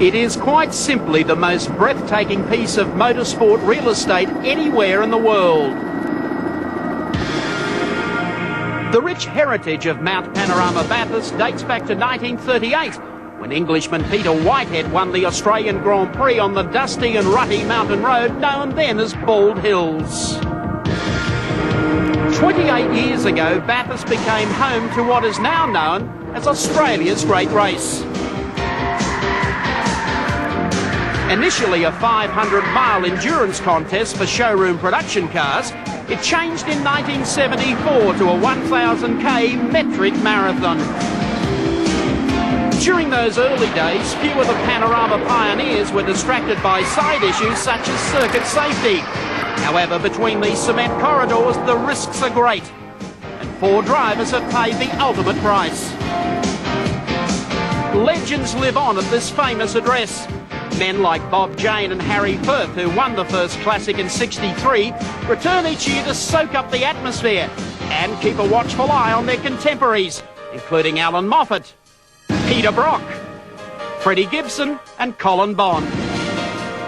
It is quite simply the most breathtaking piece of motorsport real estate anywhere in the world. The rich heritage of Mount Panorama Bathurst dates back to 1938, when Englishman Peter Whitehead won the Australian Grand Prix on the dusty and rutty mountain road known then as Bald Hills. 28 years ago, Bathurst became home to what is now known as Australia's Great Race. Initially a 500-mile endurance contest for showroom production cars, it changed in 1974 to a 1,000k metric marathon. During those early days, few of the Panorama pioneers were distracted by side issues such as circuit safety. However, between these cement corridors, the risks are great, and 4 drivers have paid the ultimate price. Legends live on at this famous address. Men like Bob Jane and Harry Firth, who won the first classic in '63, return each year to soak up the atmosphere and keep a watchful eye on their contemporaries, including Alan Moffat, Peter Brock, Freddie Gibson and Colin Bond.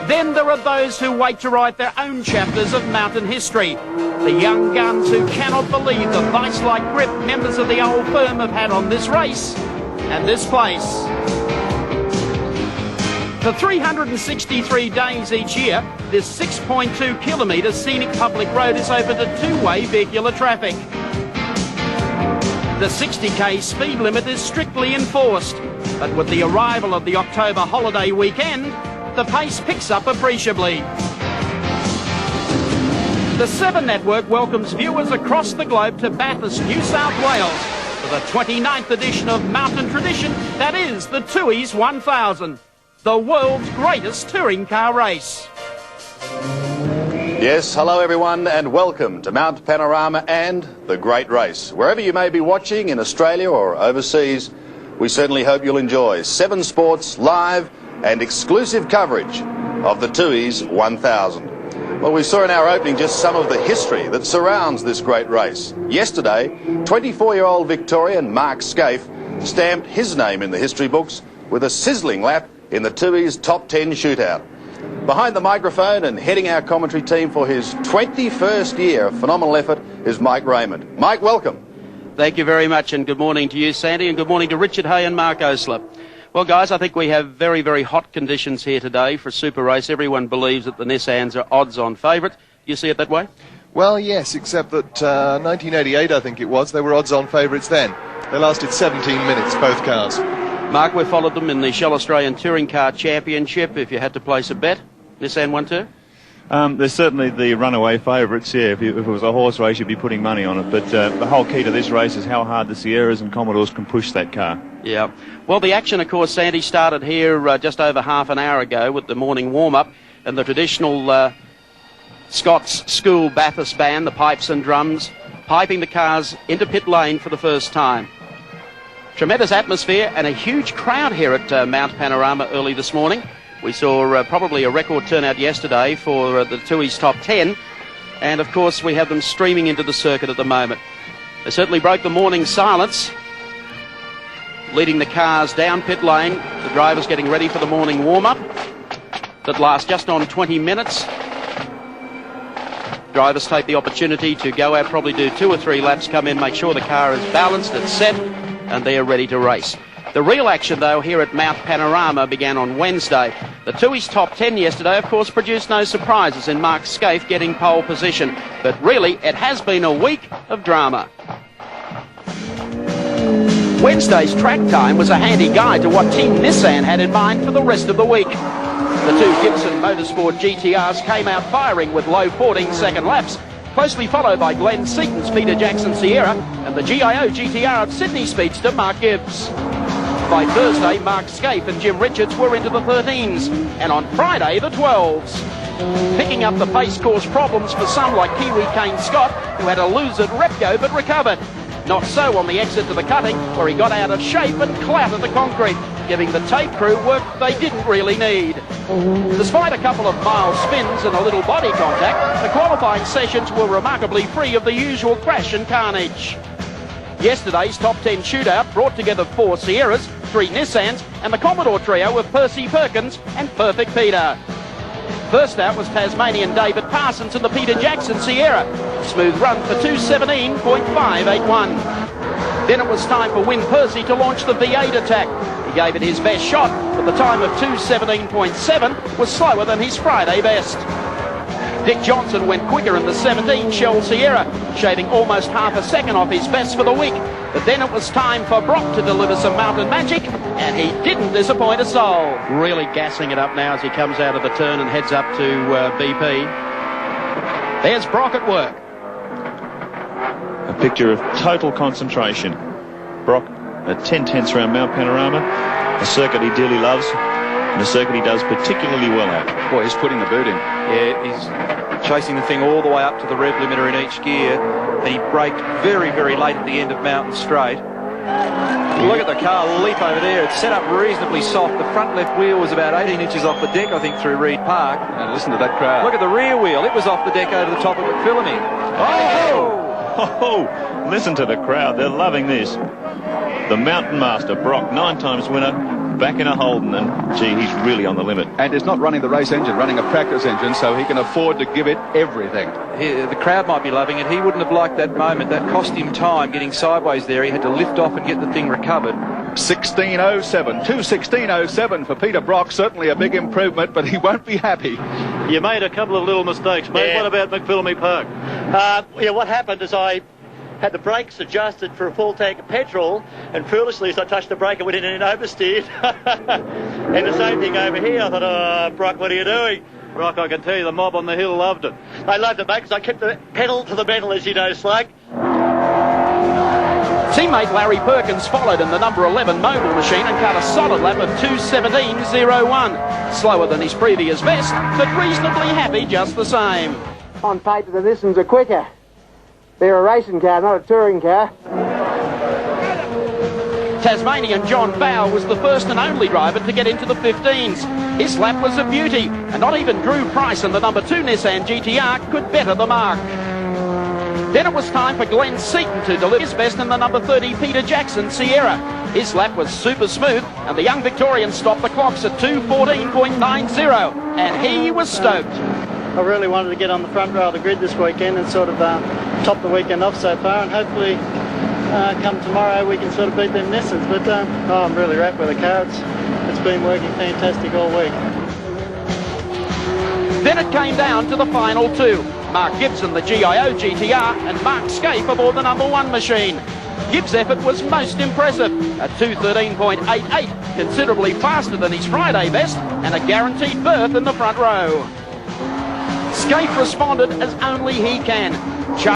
Then there are those who wait to write their own chapters of mountain history, the young guns who cannot believe the vice-like grip members of the old firm have had on this race and this place. For 363 days each year, this 6.2 kilometre scenic public road is open to two-way vehicular traffic. The 60k speed limit is strictly enforced, but with the arrival of the October holiday weekend, the pace picks up appreciably. The 7 Network welcomes viewers across the globe to Bathurst, New South Wales, for the 29th edition of Mountain Tradition, that is the Tooheys 1000. The world's greatest touring car race. Yes, hello everyone and welcome to Mount Panorama and the Great Race. Wherever you may be watching in Australia or overseas, we certainly hope you'll enjoy 7 Sports live and exclusive coverage of the Tooheys 1000. Well, we saw in our opening just some of the history that surrounds this great race. Yesterday, 24-year-old Victorian Mark Scaife stamped his name in the history books with a sizzling lap in the Tooheys Top 10 shootout. Behind the microphone and heading our commentary team for his 21st year of phenomenal effort is Mike Raymond. Mike, welcome. Thank you very much, and good morning to you, Sandy, and good morning to Richard Hay and Mark Osler. Well, guys, I think we have very, very hot conditions here today for a super race. Everyone believes that the Nissans are odds-on favourite. Do you see it that way? Well, yes, except that 1988, I think it was, they were odds-on favourites then. They lasted 17 minutes, both cars. Mark, we followed them in the Shell Australian Touring Car Championship. If you had to place a bet, Nissan 1-2? They're certainly the runaway favourites, yeah. If it was a horse race, you'd be putting money on it. But the whole key to this race is how hard the Sierras and Commodores can push that car. Yeah. Well, the action, of course, Sandy, started here just over half an hour ago with the morning warm-up and the traditional Scots School Bathurst band, the pipes and drums, piping the cars into pit lane for the first time. Tremendous atmosphere and a huge crowd here at Mount Panorama early this morning. We saw probably a record turnout yesterday for the Tooheys Top 10, and of course we have them streaming into the circuit at the moment. They certainly broke the morning silence, leading the cars down pit lane, the drivers getting ready for the morning warm-up that lasts just on 20 minutes. Drivers take the opportunity to go out, probably do 2 or 3 laps, come in, make sure the car is balanced, it's set, and they are ready to race. The real action, though, here at Mount Panorama began on Wednesday. The Tooheys Top 10 yesterday, of course, produced no surprises in Mark Scaife getting pole position. But really, it has been a week of drama. Wednesday's track time was a handy guide to what Team Nissan had in mind for the rest of the week. The 2 Gibson Motorsport GTRs came out firing with low 14-second laps, closely followed by Glenn Seaton's Peter Jackson Sierra and the GIO GTR of Sydney speedster Mark Gibbs. By Thursday, Mark Scaife and Jim Richards were into the 13s, and on Friday, the 12s. Picking up the pace caused problems for some like Kiwi Kane Scott, who had a lose at Repco but recovered. Not so on the exit to the cutting, where he got out of shape and clattered the concrete, giving the tape crew work they didn't really need. Despite a couple of mild spins and a little body contact, the qualifying sessions were remarkably free of the usual crash and carnage. Yesterday's top 10 shootout brought together 4 Sierras, 3 Nissans and the Commodore trio of Percy Perkins and Perfect Peter. First out was Tasmanian David Parsons in the Peter Jackson Sierra. Smooth run for 2:17.581. Then it was time for Win Percy to launch the V8 attack. He gave it his best shot, but the time of 2:17.7 was slower than his Friday best. Dick Johnson went quicker in the 17 Shell Sierra, shaving almost half a second off his best for the week. But then it was time for Brock to deliver some mountain magic, and he didn't disappoint a soul. Really gassing it up now as he comes out of the turn and heads up to BP. There's Brock at work. A picture of total concentration. Brock at 10/10 around Mount Panorama, a circuit he dearly loves, and a circuit he does particularly well at. Boy, he's putting the boot in. Yeah, he's chasing the thing all the way up to the rev limiter in each gear, and he braked very, very late at the end of Mountain Straight. Look at the car leap over there. It's set up reasonably soft. The front left wheel was about 18 inches off the deck, I think, through Reed Park. And listen to that crowd. Look at the rear wheel. It was off the deck over the top of McPhillamy. Oh, listen to the crowd. They're loving this. The Mountain Master, Brock, 9 times winner, back in a Holden, and gee, he's really on the limit. And he's not running the race engine, running a practice engine, so he can afford to give it everything. The crowd might be loving it. He wouldn't have liked that moment. That cost him time getting sideways there. He had to lift off and get the thing recovered. 16.07, 2:16.07 for Peter Brock. Certainly a big improvement, but he won't be happy. You made a couple of little mistakes, mate. Yeah. What about McPhillamy Park? Yeah, what happened is I had the brakes adjusted for a full tank of petrol, and foolishly as I touched the brake, I went in and oversteered. And the same thing over here. I thought, oh, Brock, what are you doing? Brock, I can tell you the mob on the hill loved it. I loved it, mate, because I kept the pedal to the metal, as you know, Slug. Teammate Larry Perkins followed in the number 11 Mobil machine and cut a solid lap of 2:17.01. Slower than his previous best, but reasonably happy just the same. On paper, the Nissans are quicker. They're a racing car, not a touring car. Tasmanian John Bow was the first and only driver to get into the 15s. His lap was a beauty, and not even Drew Price and the number 2 Nissan GTR could better the mark. Then it was time for Glenn Seaton to deliver his best in the number 30 Peter Jackson Sierra. His lap was super smooth, and the young Victorian stopped the clocks at 2:14.90, and he was stoked. I really wanted to get on the front row of the grid this weekend and sort of top the weekend off so far, and hopefully come tomorrow we can sort of beat them Nissans. But I'm really wrapped with the car. It's been working fantastic all week. Then it came down to the final 2. Mark Gibson, the GIO GTR, and Mark Scape aboard the number 1 machine. Gibbs' effort was most impressive at 2:13.88, considerably faster than his Friday best, and a guaranteed berth in the front row. Scape responded as only he can,